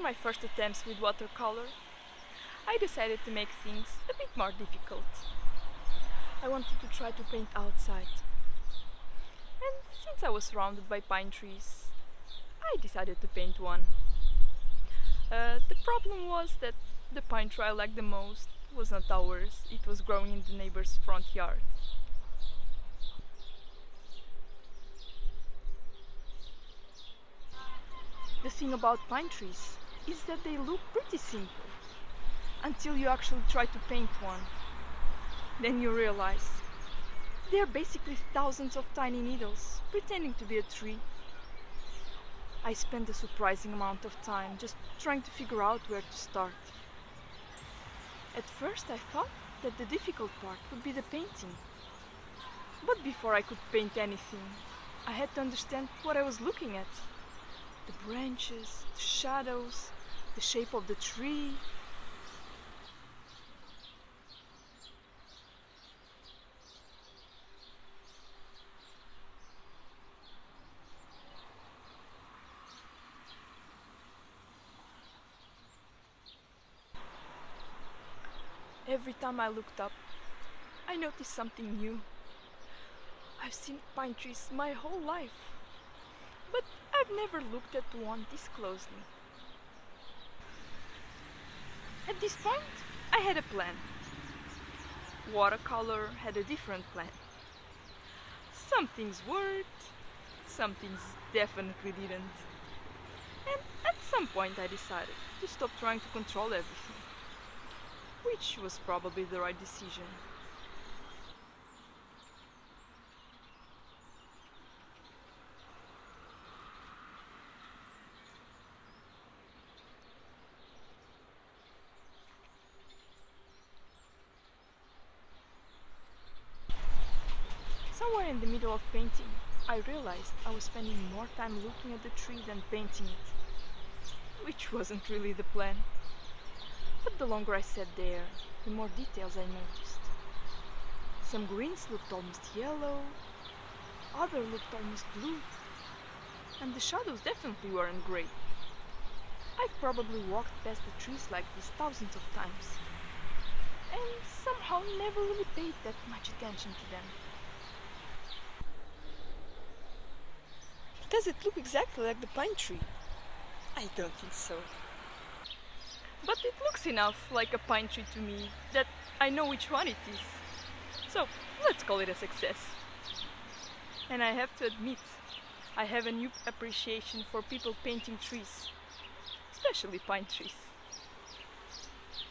my first attempts with watercolor, I decided to make things a bit more difficult. I wanted to try to paint outside. And since I was surrounded by pine trees, I decided to paint one. The problem was that the pine tree I liked the most was not ours, it was growing in the neighbor's front yard. The thing about pine trees is that they look pretty simple until you actually try to paint one. Then you realize they are basically thousands of tiny needles pretending to be a tree. I spent a surprising amount of time just trying to figure out where to start. At first I thought that the difficult part would be the painting. But before I could paint anything, I had to understand what I was looking at. The branches, the shadows, the shape of the tree. Every time I looked up, I noticed something new. I've seen pine trees my whole life, but I've never looked at one this closely. At this point, I had a plan. Watercolor had a different plan. Some things worked, some things definitely didn't. And at some point I decided to stop trying to control everything, which was probably the right decision. Somewhere in the middle of painting, I realized I was spending more time looking at the tree than painting it, which wasn't really the plan. But the longer I sat there, the more details I noticed. Some greens looked almost yellow, others looked almost blue, and the shadows definitely weren't grey. I've probably walked past the trees like this thousands of times, and somehow never really paid that much attention to them. Does it look exactly like the pine tree? I don't think so. But it looks enough like a pine tree to me that I know which one it is. So let's call it a success. And I have to admit, I have a new appreciation for people painting trees, especially pine trees.